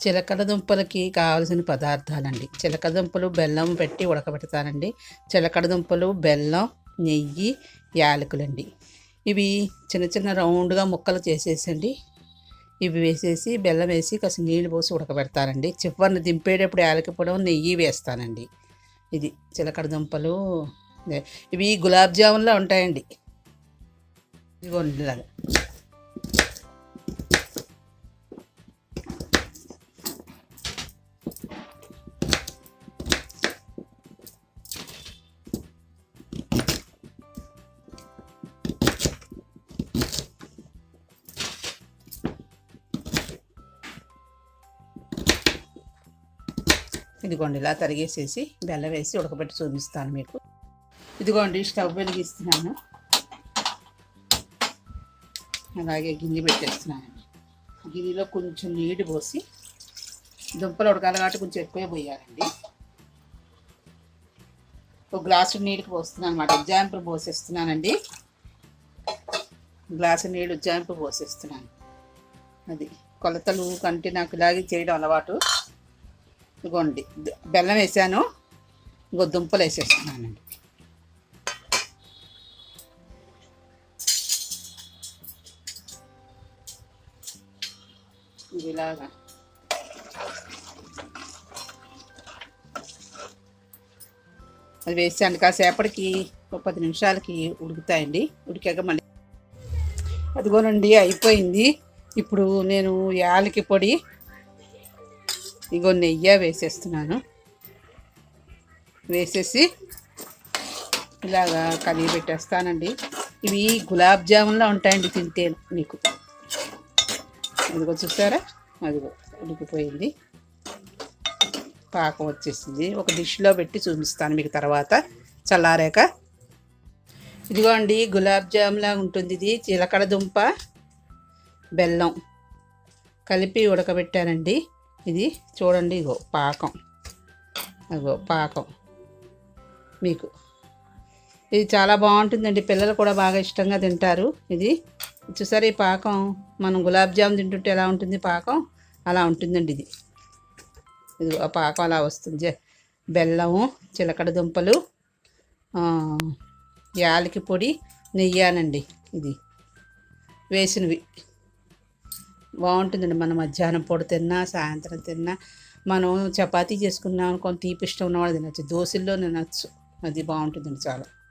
చిలకడ దుంపలకి కావాల్సిన పదార్థాలండి. చిలకడ దుంపలు బెల్లం పెట్టి ఉడకబెడతానండి. చిలకడ దుంపలు, బెల్లం, నెయ్యి, యాలకులండి. ఇవి చిన్న చిన్న రౌండ్గా ముక్కలు చేసేసండి. ఇవి వేసేసి బెల్లం వేసి కాస్త నీళ్ళు పోసి ఉడకబెడతానండి. చివరిని దింపేటప్పుడు యాలకి పొడి, నెయ్యి వేస్తానండి. ఇది చిలకడ దుంపలు. ఇవి గులాబ్ జామున్లా ఉంటాయండి. ఇదిగోండి ఇలాగా. ఇదిగోండి ఇలా తరిగేసేసి బెల్లం వేసి ఉడకబెట్టి చూపిస్తాను మీకు. ఇదిగోండి స్టవ్ వెలిగిస్తున్నాను. అలాగే గిన్నె పెట్టేస్తున్నానండి. గిన్నెలో కొంచెం నీళ్ళు పోసి, దుంపలు ఉడకాలి కాబట్టి కొంచెం ఎక్కువే పోయాలండి. ఒక గ్లాసు నీళ్ళకి పోస్తున్నాను అనమాట. ఉజ్జాయింపులు పోసేస్తున్నానండి. గ్లాసు నీళ్ళు ఉజ్జాయింపు పోసేస్తున్నాను. అది కొలతలు కంటే నాకు ఇలాగే చేయడం అలవాటు. ఇదిగోండి బెల్లం వేసాను. ఇంకో దుంపలు వేసేస్తున్నానండి. ఇలాగా అది వేసాను. కాసేపటికి ఒక 10 నిమిషాలకి ఉడుకుతాయండి. ఉడికాక మళ్ళీ అదిగోనండి అయిపోయింది. ఇప్పుడు నేను యాలకి పొడి, ఇగో నెయ్యి వేసేస్తున్నాను. వేసేసి ఇలాగా కలిగి పెట్టేస్తానండి. ఇవి గులాబ్ జామున్లా ఉంటాయండి తింటే మీకు. ఇదిగో చూసారా, అదిగో ఉడికిపోయింది. పాకం వచ్చేసింది. ఒక డిష్లో పెట్టి చూపిస్తాను మీకు తర్వాత చల్లారాక. ఇదిగో అండి గులాబ్ జాములా ఉంటుంది. ఇది చిలకడ దుంప, బెల్లం కలిపి ఉడకబెట్టానండి. ఇది చూడండి, ఇగో పాకం, అగో పాకం మీకు. ఇది చాలా బాగుంటుందండి. పిల్లలు కూడా బాగా ఇష్టంగా తింటారు. ఇది చూసారు, ఈ పాకం మనం గులాబ్ జామ్ తింటుంటే ఎలా ఉంటుంది పాకం, అలా ఉంటుందండి ఇది. ఇది ఆ పాకం అలా వస్తుంది. బెల్లము, చిలకడ దుంపలు, యాలకి పొడి, నెయ్యానండి ఇది వేసినవి. బాగుంటుందండి. మనం మధ్యాహ్నం పూట తిన్నా, సాయంత్రం తిన్నా, మనం చపాతీ చేసుకున్నాం అనుకో, తీపి ఇష్టం ఉన్నవాళ్ళు తినచ్చు, దోశల్లో తినచ్చు. అది బాగుంటుందండి చాలా.